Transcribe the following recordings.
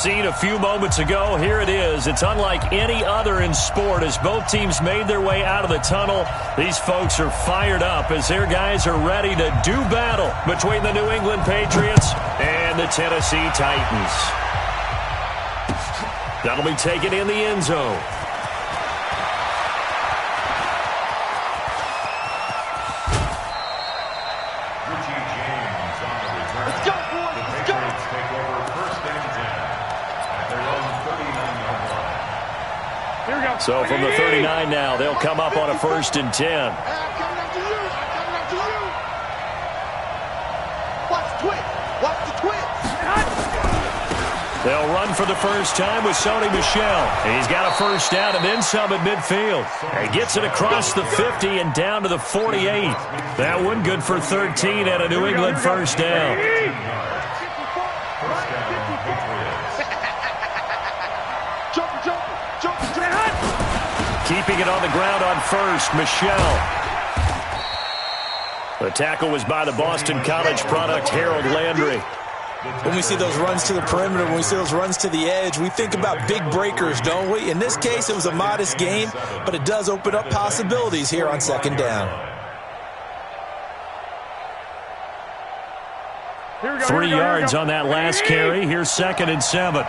Seen a few moments ago, here it is. It's unlike any other in sport as both teams made their way out of the tunnel. These folks are fired up as their guys are ready to do battle between the New England Patriots and the Tennessee Titans. That'll be taken in the end zone. So from the 39 now, they'll come up on a 1st and 10. They'll run for the first time with Sony Michel. He's got a first down and then some at midfield. He gets it across the 50 and down to the 48. That one good for 13 and a New England first down. Keeping it on the ground on first, Michel. The tackle was by the Boston College product, Harold Landry. When we see those runs to the perimeter, when we see those runs to the edge, we think about big breakers, don't we? In this case, it was a modest gain, but it does open up possibilities here on 2nd down. 3 yards on that last carry. Here's 2nd and 7.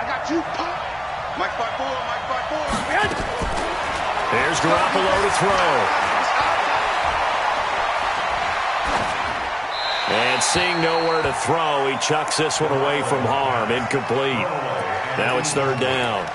Here's Garoppolo to throw. And seeing nowhere to throw, he chucks this one away from harm. Incomplete. Now it's 3rd down.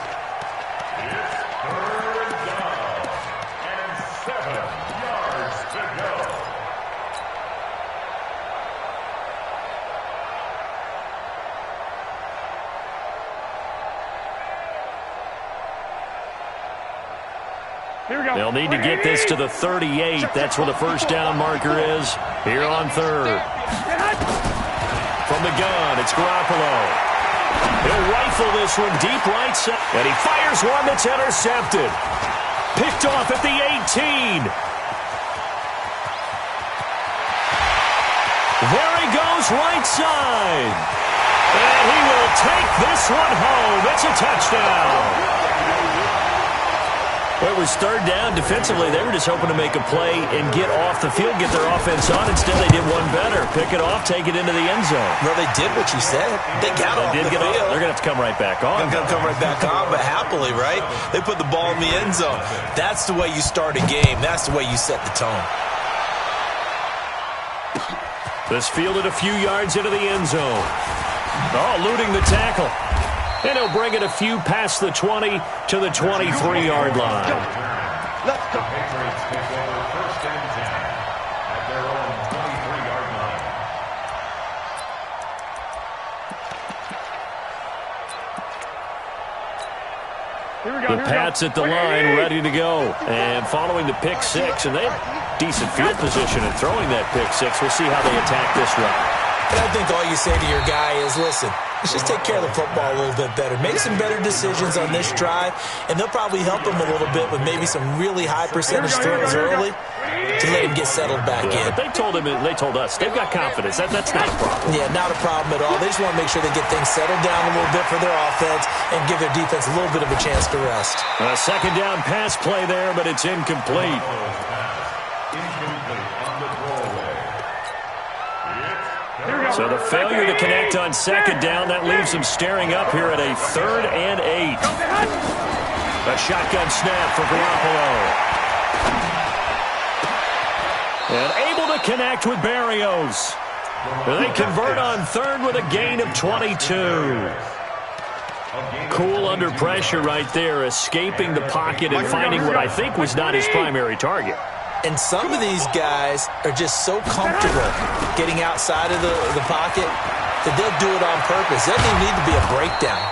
They'll need to get this to the 38. That's where the first down marker is. Here on 3rd. From the gun, it's Garoppolo. He'll rifle this one deep right side. And he fires one that's intercepted. Picked off at the 18. There he goes right side. And he will take this one home. It's a touchdown. Well, it was 3rd down. Defensively, they were just hoping to make a play and get off the field, get their offense on. Instead, they did one better. Pick it off, take it into the end zone. Well, they did what you said. They got off the field. They're going to have to come right back on. They're going to come right back on, but happily, right? They put the ball in the end zone. That's the way you start a game. That's the way you set the tone. This fielded a few yards into the end zone. Oh, eluding the tackle. And he'll bring it a few past the 20 to the 23-yard line. Let's go. The Patriots take over 1st and 10 at their own 23-yard line. The Pats at the line, ready to go. And following the pick 6, and they have decent field position in throwing that pick 6. We'll see how they attack this run. And I think all you say to your guy is, listen, let's just take care of the football a little bit better. Make some better decisions on this drive, and they'll probably help him a little bit with maybe some really high percentage throws early to let him get settled back in. But they told us, they've got confidence. That's not a problem. Yeah, not a problem at all. They just want to make sure they get things settled down a little bit for their offense and give their defense a little bit of a chance to rest. A 2nd down pass play there, but it's incomplete. So the failure to connect on 2nd down, that leaves them staring up here at a 3rd and 8. A shotgun snap for Garoppolo. And able to connect with Berrios. They convert on 3rd with a gain of 22. Cool under pressure right there, escaping the pocket and finding what I think was not his primary target. And some of these guys are just so comfortable getting outside of the pocket that they'll do it on purpose. There doesn't even need to be a breakdown.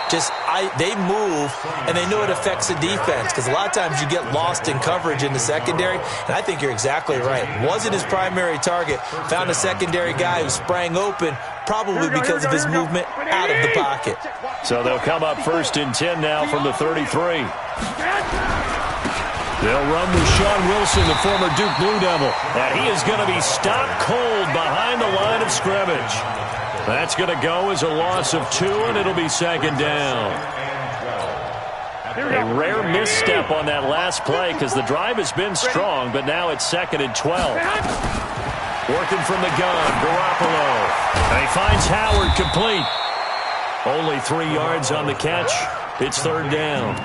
They move, and they know it affects the defense because a lot of times you get lost in coverage in the secondary, and I think you're exactly right. Wasn't his primary target. Found a secondary guy who sprang open, probably because of his movement out of the pocket. So they'll come up 1st and 10 now from the 33. They'll run with Sean Wilson, the former Duke Blue Devil. And he is going to be stopped cold behind the line of scrimmage. That's going to go as a loss of 2, and it'll be second down. A rare misstep on that last play because the drive has been strong, but now it's 2nd and 12. Working from the gun, Garoppolo. And he finds Howard complete. Only 3 yards on the catch. It's 3rd down.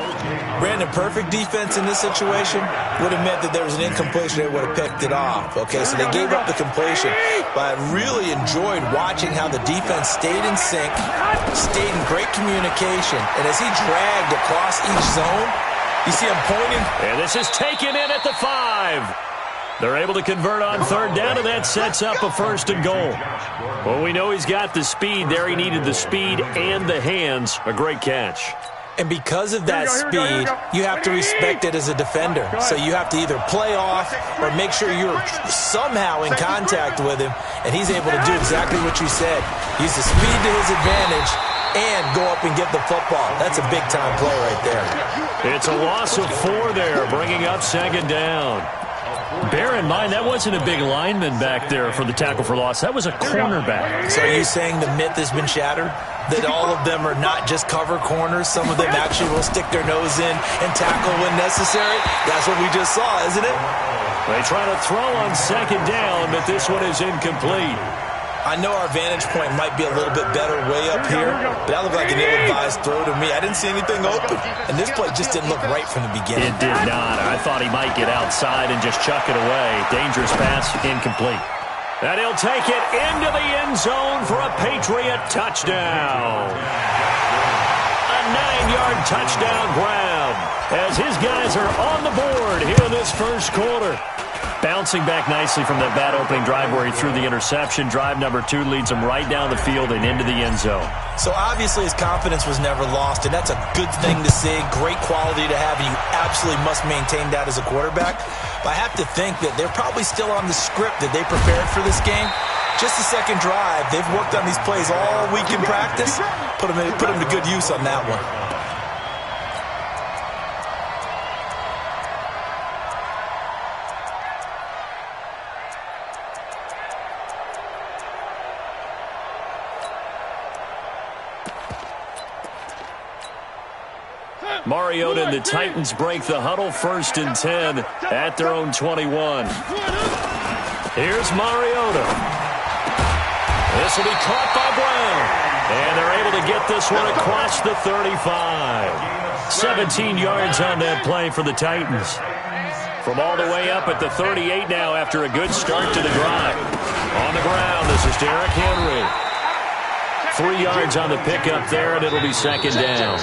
Brandon, perfect defense in this situation would have meant that there was an incompletion. They would have picked it off. Okay, so they gave up the completion. But I really enjoyed watching how the defense stayed in sync, stayed in great communication. And as he dragged across each zone, you see him pointing. And this is taken in at the 5. They're able to convert on 3rd down, and that sets up a 1st and goal. Well, we know he's got the speed there. He needed the speed and the hands. A great catch. And because of that speed, you have to respect it as a defender. So you have to either play off or make sure you're somehow in contact with him, and he's able to do exactly what you said. Use the speed to his advantage and go up and get the football. That's a big-time play right there. It's a loss of 4 there, bringing up 2nd down. Bear in mind, that wasn't a big lineman back there for the tackle for loss. That was a cornerback. So are you saying the myth has been shattered? That all of them are not just cover corners? Some of them actually will stick their nose in and tackle when necessary? That's what we just saw, isn't it? They try to throw on 2nd down, but this one is incomplete. I know our vantage point might be a little bit better way up here, but that looked like an ill-advised throw to me. I didn't see anything open, and this play just didn't look right from the beginning. It did not. I thought he might get outside and just chuck it away. Dangerous pass, incomplete. And he'll take it into the end zone for a Patriot touchdown. A 9-yard touchdown grab as his guys are on the board here in this first quarter. Bouncing back nicely from that bad opening drive where he threw the interception. Drive number 2 leads him right down the field and into the end zone. So obviously his confidence was never lost, and that's a good thing to see. Great quality to have. You absolutely must maintain that as a quarterback. But I have to think that they're probably still on the script that they prepared for this game. Just the second drive. They've worked on these plays all week in practice. Put them to good use on that one. Mariota and the Titans break the huddle, 1st and 10 at their own 21. Here's Mariota. This will be caught by Brown. And they're able to get this one across the 35. 17 yards on that play for the Titans. From all the way up at the 38 now after a good start to the drive. On the ground, this is Derrick Henry. 3 yards on the pickup there, and it'll be 2nd down.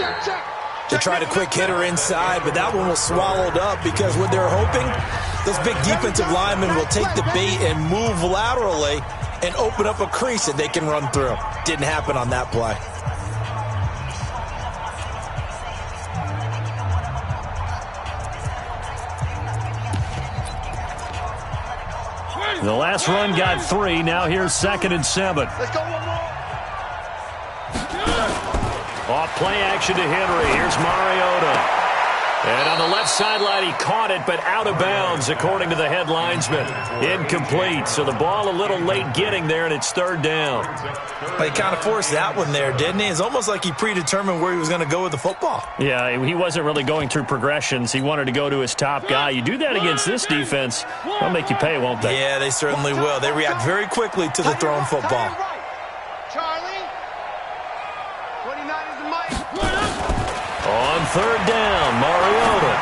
They tried a quick hitter inside, but that one was swallowed up because what they're hoping, those big defensive linemen will take the bait and move laterally and open up a crease that they can run through. Didn't happen on that play. The last run got 3. Now here's 2nd and 7. Let's go one more. Off play action to Henry. Here's Mariota. And on the left sideline, he caught it, but out of bounds, according to the head linesman. Incomplete. So the ball a little late getting there, and it's 3rd down. He kind of forced that one there, didn't he? It's almost like he predetermined where he was going to go with the football. Yeah, he wasn't really going through progressions. He wanted to go to his top guy. You do that against this defense, they'll make you pay, won't they? Yeah, they certainly will. They react very quickly to the thrown football. Charlie. 29 is the mic. On 3rd down, Mariota.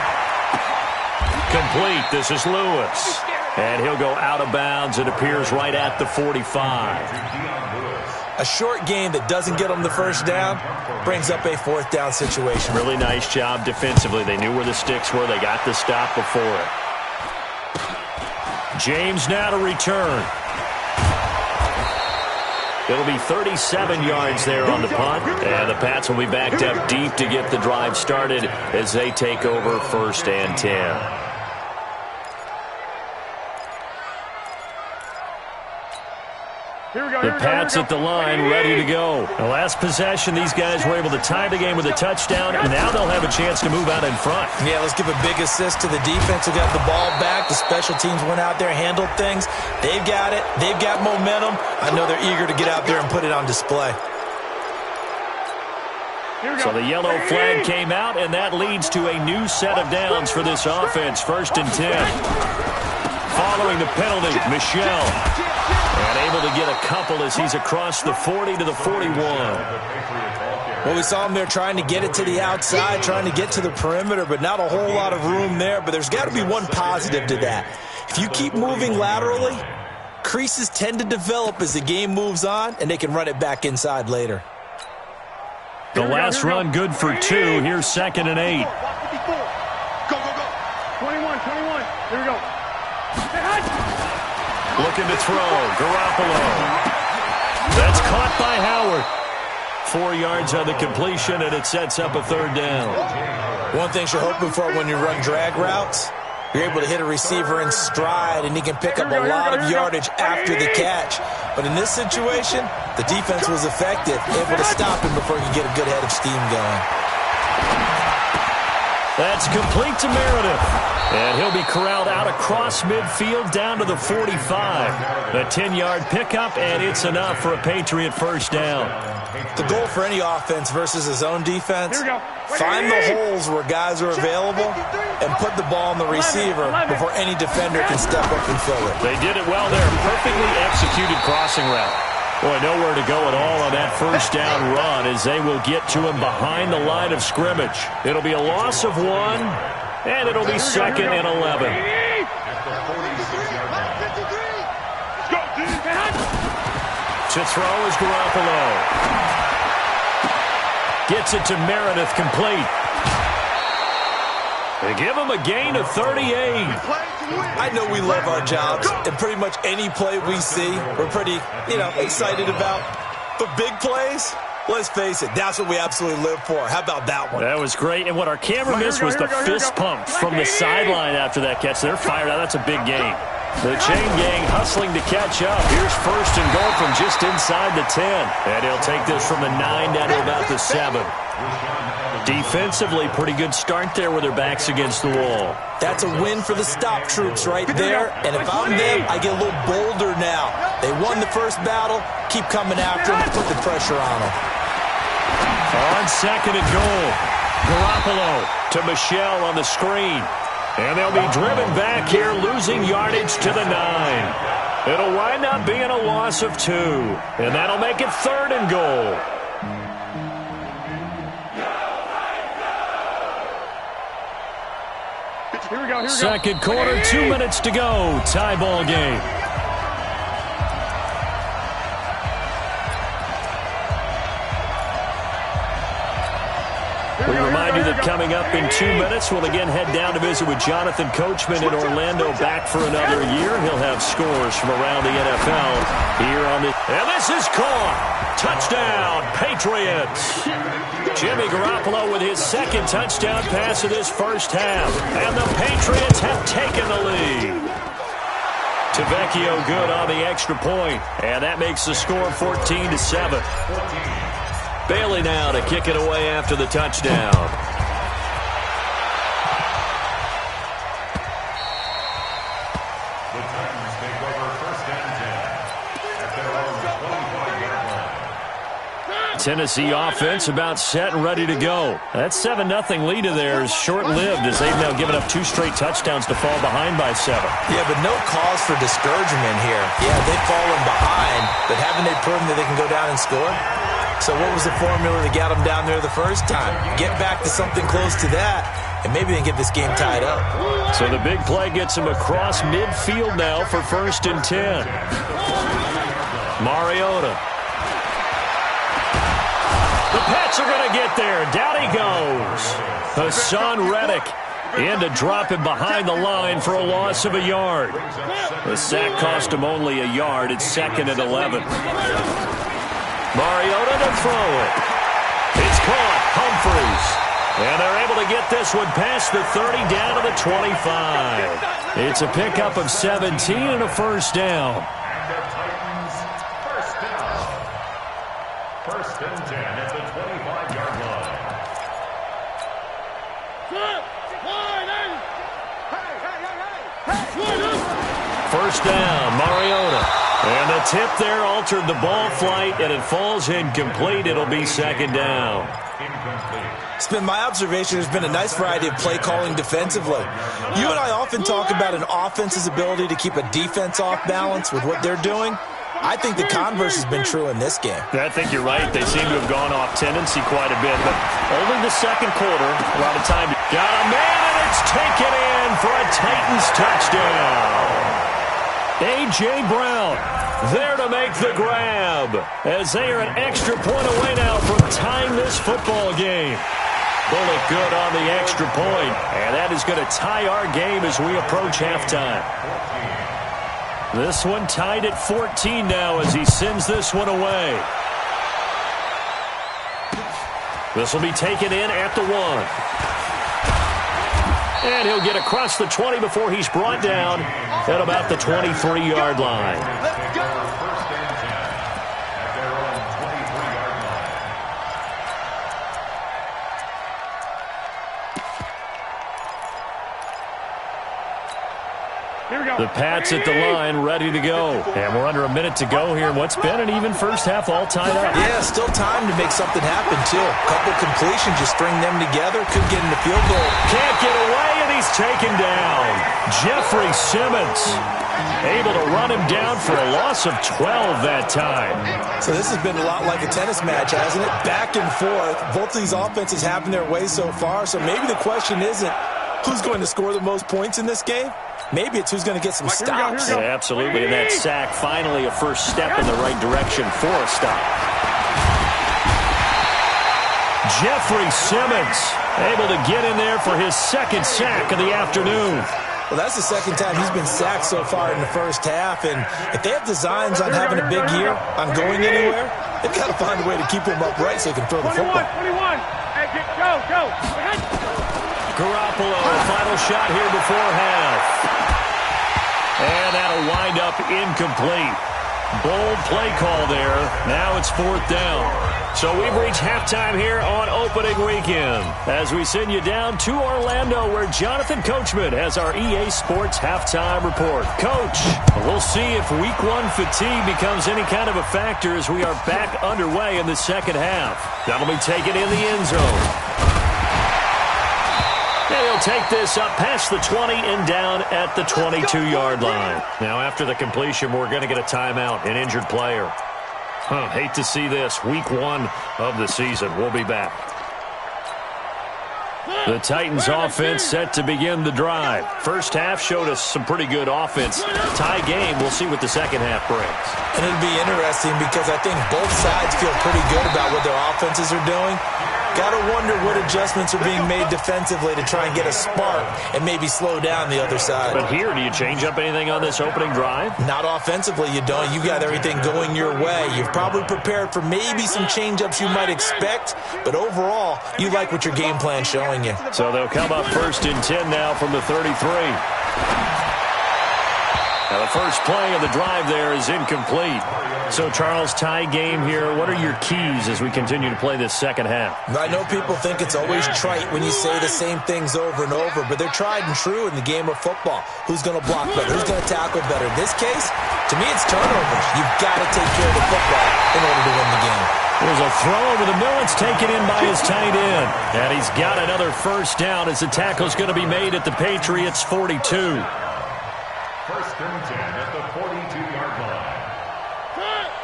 Complete. This is Lewis. And he'll go out of bounds. It appears right at the 45. A short game that doesn't get them the first down brings up a 4th down situation. Really nice job defensively. They knew where the sticks were. They got the stop before it. James now to return. It'll be 37 yards there on the punt, and the Pats will be backed up deep to get the drive started as they take over 1st and 10. The Pats at the line, ready to go. The last possession, these guys were able to tie the game with a touchdown, and now they'll have a chance to move out in front. Yeah, let's give a big assist to the defense who got the ball back. The special teams went out there, handled things. They've got it. They've got momentum. I know they're eager to get out there and put it on display. So the yellow flag came out, and that leads to a new set of downs for this offense. 1st and 10. Following the penalty, Michel. And able to get a couple as he's across the 40 to the 41. Well, we saw him there trying to get it to the outside, trying to get to the perimeter, but not a whole lot of room there. But there's got to be one positive to that. If you keep moving laterally, creases tend to develop as the game moves on, and they can run it back inside later. The last run good for 2. Here's 2nd and 8. Go, go, go. 21. Here we go. Looking to throw. Garoppolo. That's caught by Howard. 4 yards on the completion, and it sets up a 3rd down. One thing you're hoping for when you run drag routes, you're able to hit a receiver in stride, and he can pick up a lot of yardage after the catch. But in this situation, the defense was effective, able to stop him before he could get a good head of steam going. That's complete to Meredith. And he'll be corralled out across midfield down to the 45. A 10-yard pickup, and it's enough for a Patriot 1st down. The goal for any offense versus his own defense, find the holes where guys are available and put the ball on the receiver before any defender can step up and fill it. They did it well there. Perfectly executed crossing route. Boy, nowhere to go at all on that 1st down run as they will get to him behind the line of scrimmage. It'll be a loss of 1, and it'll be 2nd and 11. To throw is Garoppolo. Gets it to Meredith, complete. They give him a gain of 38. I know we love our jobs, and pretty much any play we see, we're pretty, excited about. But big plays, let's face it, that's what we absolutely live for. How about that one? That was great, and what our camera missed was the fist pump from the sideline after that catch. They're fired out. That's a big gain. The chain gang hustling to catch up. Here's 1st and goal from just inside the 10. And he'll take this from the 9 down to about the 7. Defensively, pretty good start there with their backs against the wall. That's a win for the stop troops right there. And if I'm them, I get a little bolder now. They won the first battle. Keep coming after them. Put the pressure on them. On 2nd and goal, Garoppolo to Michel on the screen. And they'll be driven back here, losing yardage to the 9. It'll wind up being a loss of 2. And that'll make it 3rd and goal. Here we go. Second quarter, 2 minutes to go. Tie ball game. We remind you that coming up in 2 minutes, we'll again head down to visit with Jonathan Coachman in Orlando, back for another year. He'll have scores from around the NFL here on the... And this is caught. Touchdown, Patriots. Jimmy Garoppolo with his 2nd touchdown pass of this 1st half. And the Patriots have taken the lead. Tavecchio good on the extra point. And that makes the score 14-7. Bailey now to kick it away after the touchdown. The Titans take over 1st and 10 at their own 25-yard line. Tennessee offense about set and ready to go. That 7-0 lead of theirs short-lived as they've now given up 2 straight touchdowns to fall behind by 7. Yeah, but no cause for discouragement here. Yeah, they've fallen behind, but haven't they proven that they can go down and score? So what was the formula that got them down there the first time? Get back to something close to that, and maybe they can get this game tied up. So the big play gets them across midfield now for 1st and 10. Mariota. The Pats are going to get there. Down he goes. Hassan Reddick in to drop him behind the line for a loss of a yard. The sack cost him only a yard. It's 2nd and 11. Mariota to throw it. It's caught. Humphries. And they're able to get this one past the 30 down to the 25. It's a pickup of 17 and a 1st down. And the Titans' 1st First and 10 at the 25-yard line. First down, Mariota. And the tip there altered the ball flight, and it falls incomplete. It'll be second down. It's been my observation there's been a nice variety of play calling defensively. You and I often talk about an offense's ability to keep a defense off balance with what they're doing. I think the converse has been true in this game. I think you're right. They seem to have gone off tendency quite a bit, but only the second quarter. A lot of time. Got a man, and it's taken in for a Titans touchdown. A.J. Brown there to make the grab as they are an extra point away now from tying this football game. Bullet good on the extra point, and that is going to tie our game as we approach halftime. This one tied at 14 now as he sends this one away. This will be taken in at the 1. And he'll get across the 20 before he's brought down at about the 23-yard line. Let's go. First and 10 at their own 23-yard line. Here we go. The Pats at the line, ready to go. And we're under a minute to go here in what's been an even first half, all tied up. Yeah, still time to make something happen, too. A couple completions, you string them together, could get in the field goal. Can't get away, and he's taken down. Jeffrey Simmons able to run him down for a loss of 12 that time. So this has been a lot like a tennis match, hasn't it? Back and forth. Both of these offenses having their way so far, so maybe the question isn't who's going to score the most points in this game. Maybe it's who's going to get some stops. Yeah, absolutely, and that sack finally a first step in the right direction for a stop. Jeffrey Simmons able to get in there for his second sack of the afternoon. Well, that's the second time he's been sacked so far in the first half, and if they have designs on having a big year, on going anywhere, they've got to find a way to keep him upright so he can throw the football. 21. Hey, go. Garoppolo, final shot here before half. And that'll wind up incomplete. Bold play call there. Now it's fourth down. So we've reached halftime here on opening weekend as we send you down to Orlando where Jonathan Coachman has our EA Sports halftime report. Coach, we'll see if week one fatigue becomes any kind of a factor as we are back underway in the second half. That'll be taken in the end zone. And he'll take this up past the 20 and down at the 22-yard line. Now, after the completion, we're going to get a timeout, an injured player. Hate to see this. Week one of the season. We'll be back. The Titans offense set to begin the drive. First half showed us some pretty good offense. Tie game. We'll see what the second half brings. And it'll be interesting because I think both sides feel pretty good about what their offenses are doing. Got to wonder what adjustments are being made defensively to try and get a spark and maybe slow down the other side. But here, do you change up anything on this opening drive? Not offensively, you don't. You got everything going your way. You've probably prepared for maybe some change-ups you might expect, but overall, you like what your game plan's showing you. So they'll come up first and 10 now from the 33. Now the first play of the drive there is incomplete. So, Charles, tie game here. What are your keys as we continue to play this second half? I know people think it's always trite when you say the same things over and over, but they're tried and true in the game of football. Who's going to block better? Who's going to tackle better? In this case, to me, it's turnovers. You've got to take care of the football in order to win the game. There's a throw over the middle. It's taken in by his tight end. And he's got another first down as the tackle's going to be made at the Patriots' 42. First and 10 at the 42-yard line.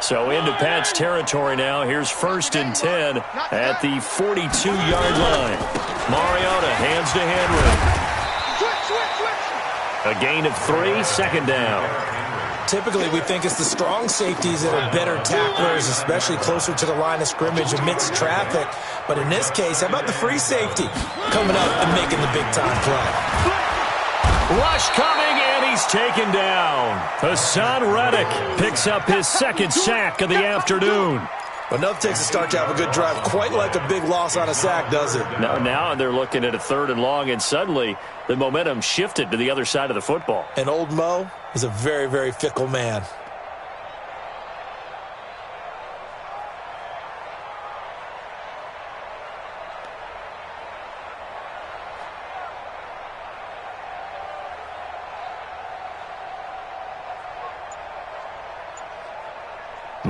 So into Pat's territory now. Here's first and 10 at the 42-yard line. Mariota hands to Henry. A gain of 3, second down. Typically, we think it's the strong safeties that are better tacklers, especially closer to the line of scrimmage amidst traffic. But in this case, how about the free safety coming up and making the big-time play? Rush coming, and he's taken down. Hassan Reddick picks up his second sack of the afternoon. Enough takes a start to have a good drive. Quite like a big loss on a sack, does it? Now they're looking at a third and long, and suddenly the momentum shifted to the other side of the football. And old Mo is a very, very fickle man.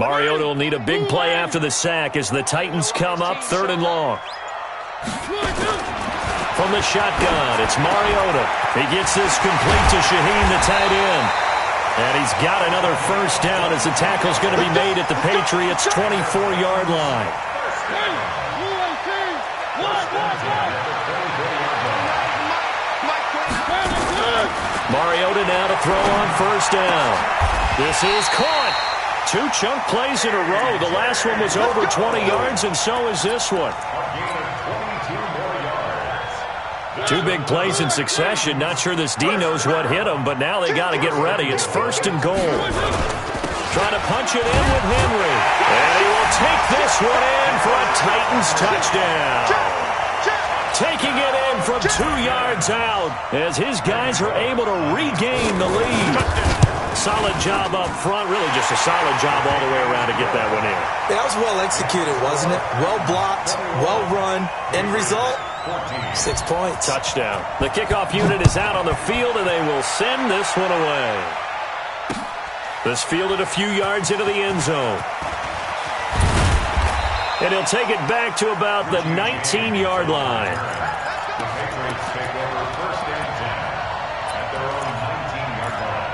Mariota will need a big play after the sack as the Titans come up 3rd and long. From the shotgun, it's Mariota. He gets this complete to Shaheen, the tight end. And he's got another first down as the tackle's going to be made at the Patriots' 24-yard line. Mariota now to throw on first down. This is caught. 2 chunk plays in a row. The last one was over 20 yards, and so is this one. 2 big plays in succession. Not sure this D knows what hit him, but now they got to get ready. It's 1st and goal. Trying to punch it in with Henry. And he will take this one in for a Titans touchdown. Taking it in from 2 yards out as his guys are able to regain the lead. Solid job up front. Really just a solid job all the way around to get that one in. That was well executed, wasn't it? Well blocked, well run. End result, 6 points. Touchdown. The kickoff unit is out on the field, and they will send this one away. This fielded a few yards into the end zone. And he'll take it back to about the 19-yard line. The Patriots take over 1st and 10 at their own 19-yard line.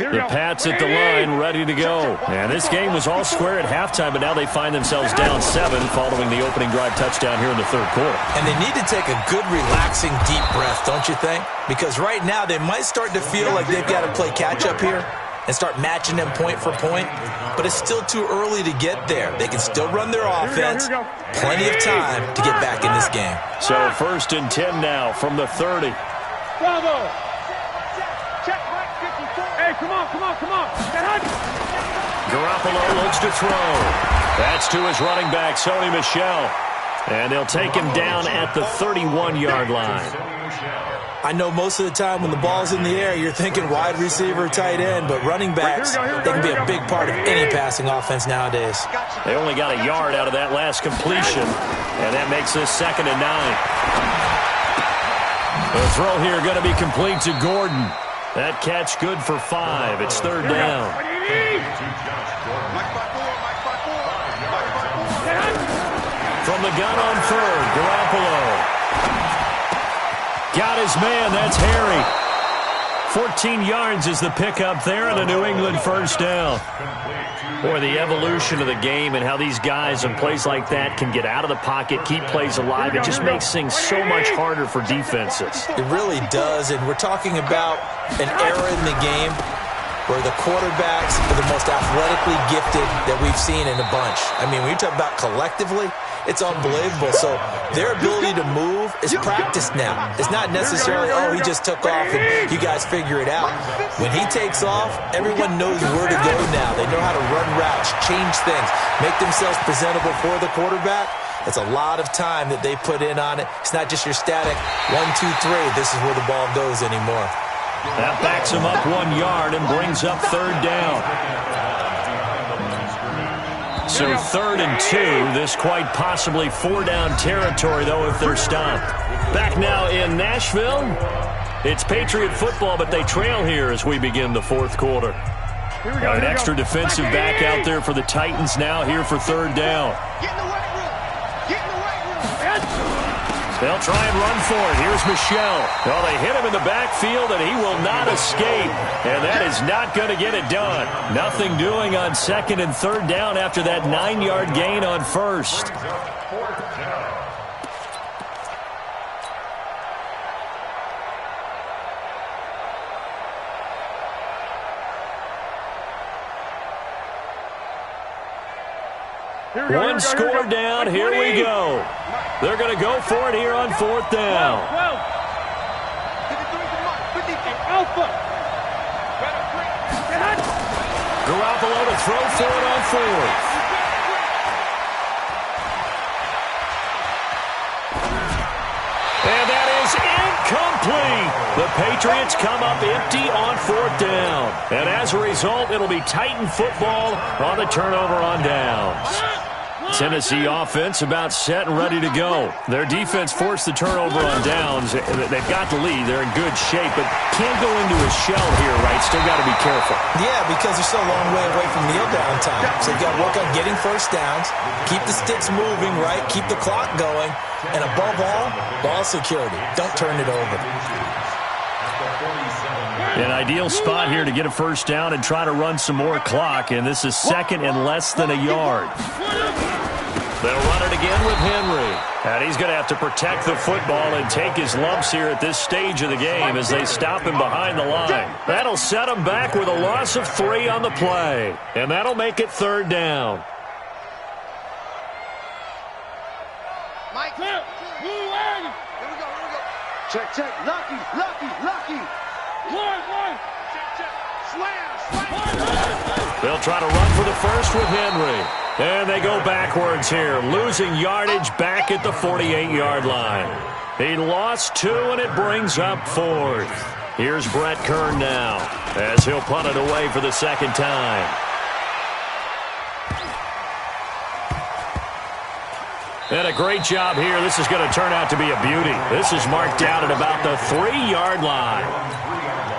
The Pats at the line, ready to go. And this game was all square at halftime, but now they find themselves down 7 following the opening drive touchdown here in the 3rd quarter. And they need to take a good, relaxing, deep breath, don't you think? Because right now they might start to feel like they've got to play catch-up here and start matching them point for point. But it's still too early to get there. They can still run their offense. Plenty of time to get back in this game. So 1st and 10 now from the 30. Bravo! Hey, come on. Garoppolo looks to throw. That's to his running back, Sony Michel. And they'll take him down at the 31-yard line. I know most of the time when the ball's in the air, you're thinking wide receiver, tight end, but running backs, they can be a big part of any passing offense nowadays. They only got a yard out of that last completion, and that makes this 2nd and 9. The throw here going to be complete to Gordon. That catch good for 5. It's 3rd down. From the gun on 3rd, Garoppolo. Got his man. That's Harry. 14 yards is the pickup there, and a New England first down. Boy, the evolution of the game and how these guys in plays like that can get out of the pocket, keep plays alive, it just makes things so much harder for defenses. It really does, and we're talking about an era in the game where the quarterbacks are the most athletically gifted that we've seen in a bunch. I mean, when you talk about collectively, it's unbelievable. So their ability to move is practiced now. It's not necessarily, oh, he just took off and you guys figure it out. When he takes off, everyone knows where to go now. They know how to run routes, change things, make themselves presentable for the quarterback. It's a lot of time that they put in on it. It's not just your static 1, 2, 3. This is where the ball goes anymore. That backs him up 1 yard and brings up 3rd down. So 3rd and 2. This quite possibly 4-down territory, though, if they're stopped. Back now in Nashville. It's Patriot football, but they trail here as we begin the 4th quarter. An extra defensive back out there for the Titans now here for 3rd down. They'll try and run for it. Here's Michel. Well, they hit him in the backfield, and he will not escape. And that is not going to get it done. Nothing doing on 2nd and 3rd down after that 9-yard gain on 1st. One score down. Here we go. They're going to go for it here on 4th down. Garoppolo to throw for it on 4th. And that is incomplete. The Patriots come up empty on 4th down. And as a result, it'll be Titan football on the turnover on downs. Tennessee offense about set and ready to go. Their defense forced the turnover on downs. They've got the lead. They're in good shape, but can't go into a shell here, right? Still got to be careful. Yeah, because they're still a long way away from kneel down time. So you've got to work on getting first downs, keep the sticks moving, right? Keep the clock going. And above all, ball security. Don't turn it over. An ideal spot here to get a first down and try to run some more clock, and this is second and less than a yard. They'll run it again with Henry. And he's going to have to protect the football and take his lumps here at this stage of the game as they stop him behind the line. That'll set him back with a loss of 3 on the play. And that'll make it third down. Mike, here we go. Check, check. Lucky. One. Check. Slam. They'll try to run for the first with Henry. And they go backwards here, losing yardage back at the 48-yard line. He lost 2, and it brings up 4th. Here's Brett Kern now, as he'll punt it away for the second time. And a great job here. This is going to turn out to be a beauty. This is marked out at about the 3-yard line.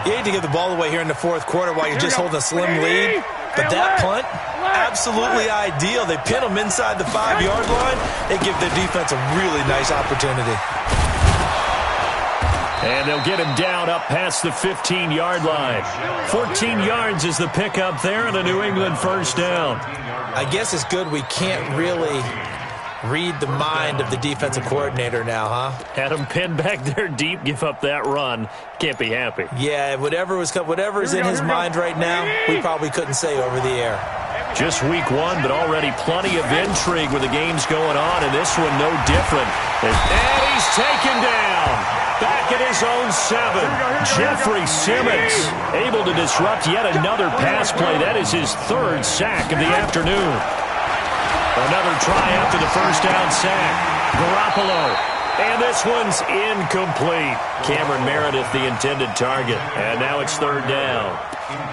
You hate to give the ball away here in the fourth quarter while you're just holding a slim lead. But that punt, absolutely ideal. They pin them inside the 5-yard line. They give their defense a really nice opportunity. And they'll get him down up past the 15-yard line. 14 yards is the pickup there and a New England first down. I guess it's good we can't really read the mind of the defensive coordinator now, huh? Had him pinned back there deep, give up that run. Can't be happy. Yeah, whatever is in his mind right now, we probably couldn't say over the air. Just week 1, but already plenty of intrigue with the games going on, and this one no different. And he's taken down. Back at his own 7. Jeffrey Simmons able to disrupt yet another pass play. That is his 3rd sack of the afternoon. Another try after the first down sack. Garoppolo. And this one's incomplete. Cameron Meredith, the intended target. And now it's third down.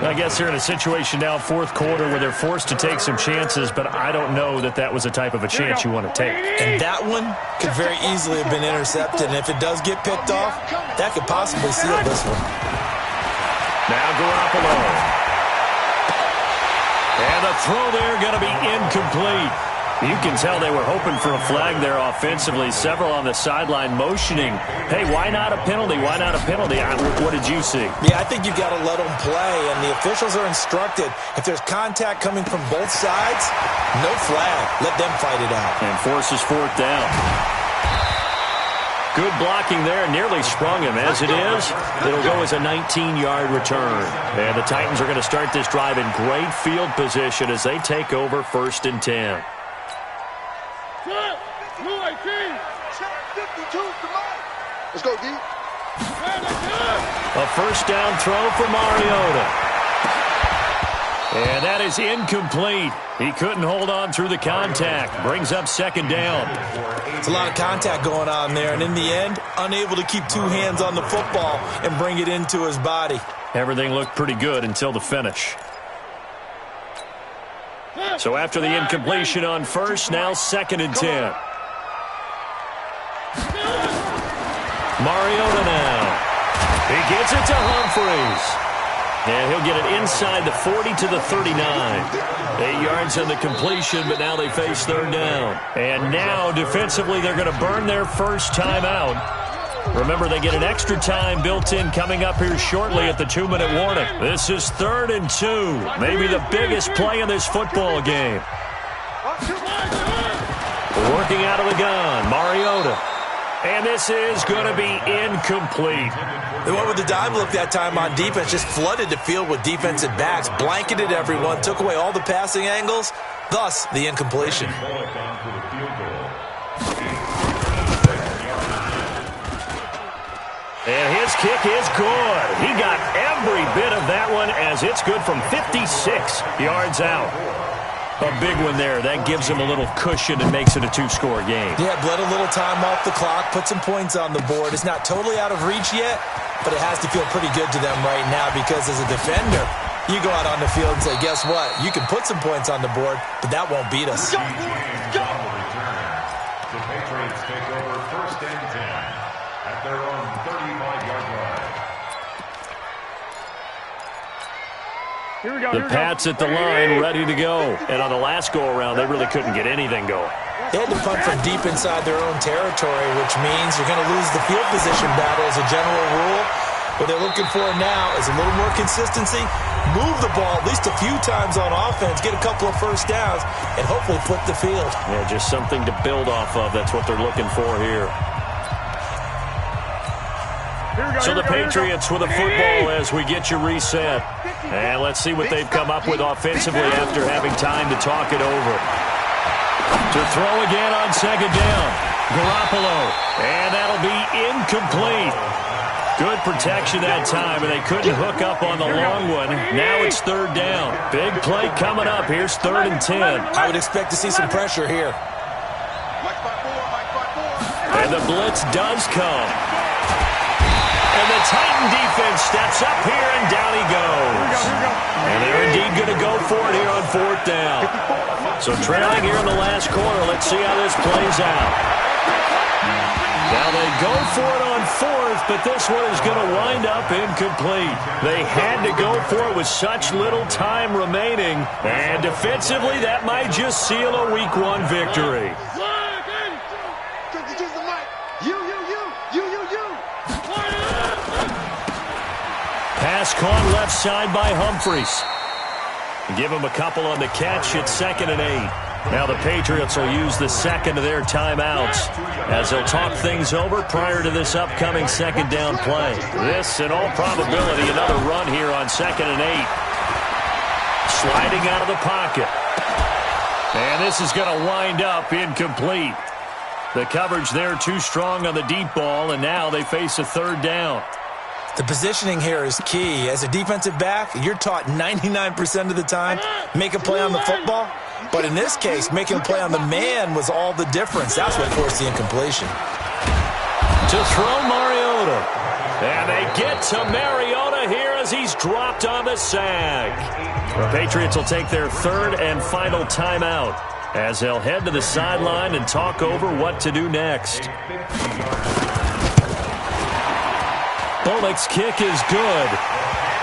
I guess they're in a situation now, fourth quarter, where they're forced to take some chances, but I don't know that that was the type of a chance you want to take. And that one could very easily have been intercepted. And if it does get picked off, that could possibly seal this one. Now Garoppolo. And the throw there going to be incomplete. You can tell they were hoping for a flag there offensively. Several on the sideline motioning, hey, why not a penalty? Why not a penalty? What did you see? Yeah, I think you've got to let them play, and the officials are instructed. If there's contact coming from both sides, no flag. Let them fight it out. And forces fourth down. Good blocking there. Nearly sprung him. As it is, it'll go as a 19-yard return. And the Titans are going to start this drive in great field position as they take over 1st and 10. Let's go, D. A first down throw for Mariota. And that is incomplete. He couldn't hold on through the contact. Brings up second down. It's a lot of contact going on there, and in the end, unable to keep 2 hands on the football and bring it into his body. Everything looked pretty good until the finish. So after the incompletion on first, now 2nd and 10. Mariota now. He gets it to Humphries. And he'll get it inside the 40 to the 39. 8 yards on the completion, but now they face third down. And now, defensively, they're going to burn their first timeout. Remember, they get an extra time built in coming up here shortly at the 2-minute warning. This is 3rd and 2. Maybe the biggest play in this football game. Working out of the gun, Mariota. And this is going to be incomplete. They went with the dime look that time on defense, just flooded the field with defensive backs, blanketed everyone, took away all the passing angles, thus the incompletion. And his kick is good. He got every bit of that one as it's good from 56 yards out. A big one there. That gives him a little cushion and makes it a 2-score game. Yeah, bled a little time off the clock, put some points on the board. It's not totally out of reach yet, but it has to feel pretty good to them right now because as a defender, You go out on the field and say, guess what? You can put some points on the board, but that won't beat us. The Patriots take over 1st and 10 at their own 35-yard line. Here we go. The Pats at the line, ready to go. And on the last go-around, they really couldn't get anything going. They had to punt from deep inside their own territory, which means you're going to lose the field position battle as a general rule. What they're looking for now is a little more consistency, move the ball at least a few times on offense, get a couple of first downs, and hopefully flip the field. Yeah, just something to build off of. That's what they're looking for here. So the Patriots with a football as we get you reset. And let's see what they've come up with offensively after having time to talk it over. To throw again on 2nd down. Garoppolo. And that'll be incomplete. Good protection that time, and they couldn't hook up on the long one. Now it's 3rd down. Big play coming up. Here's 3rd and 10. I would expect to see some pressure here. And the blitz does come. And the Titan defense steps up here, and down he goes. And they're indeed going to go for it here on 4th down. So trailing here in the last quarter, let's see how this plays out. Now they go for it on 4th, but this one is going to wind up incomplete. They had to go for it with such little time remaining. And defensively, that might just seal a Week 1 victory. Pass caught left side by Humphries. Give him a couple on the catch. It's 2nd and 8. Now the Patriots will use the second of their timeouts as they'll talk things over prior to this upcoming 2nd down play. This, in all probability, another run here on 2nd and 8. Sliding out of the pocket. And this is going to wind up incomplete. The coverage there too strong on the deep ball, and now they face a 3rd down. The positioning here is key. As a defensive back, you're taught 99% of the time, make a play on the football. But in this case, making a play on the man was all the difference. That's what forced the incompletion. To throw Mariota. And they get to Mariota here as he's dropped on the sag. The Patriots will take their 3rd and final timeout as they'll head to the sideline and talk over what to do next. Bullock's kick is good,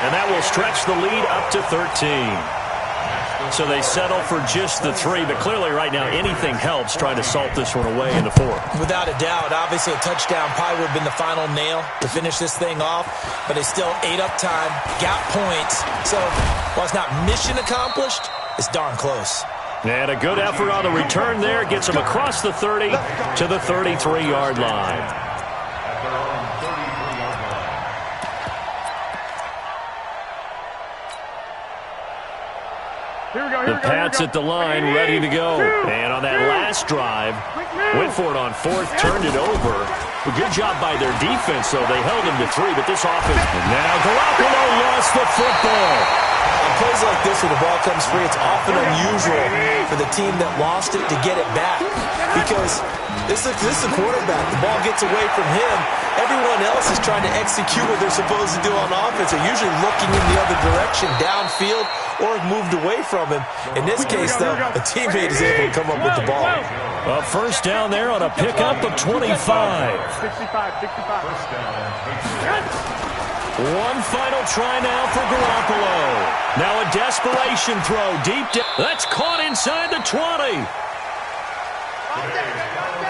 and that will stretch the lead up to 13. So they settle for just the 3, but clearly right now anything helps trying to salt this one away in the 4th. Without a doubt, obviously a touchdown probably would have been the final nail to finish this thing off, but they still ate up time, got points. So while it's not mission accomplished, it's darn close. And a good effort on the return there gets them across the 30 to the 33-yard line. The Pats at the line, ready to go. And on that last drive, went for it on 4th, turned it over. A good job by their defense, though. They held him to 3, but this offense... And now Garoppolo lost the football. On plays like this where the ball comes free, it's often unusual for the team that lost it to get it back. Because this is a quarterback. The ball gets away from him. Everyone else is trying to execute what they're supposed to do on offense. They're usually looking in the other direction, downfield, or moved away from him. In this case, though, a teammate is able to come up with the ball. A 1st down there on a pickup of 25. 65. One final try now for Garoppolo. Now a desperation throw deep down. That's caught inside the 20.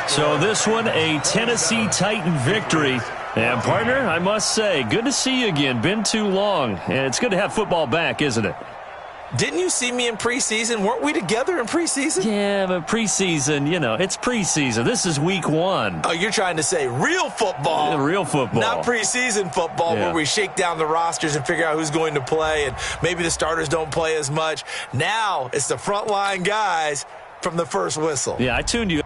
So this one, a Tennessee Titan victory. And, partner, I must say, good to see you again. Been too long. And it's good to have football back, isn't it? Didn't you see me in preseason? Weren't we together in preseason? Yeah, but preseason, it's preseason. This is Week 1. Oh, you're trying to say real football. Yeah, real football. Not preseason football where we shake down the rosters and figure out who's going to play, and maybe the starters don't play as much. Now it's the frontline guys from the first whistle. Yeah, I tuned you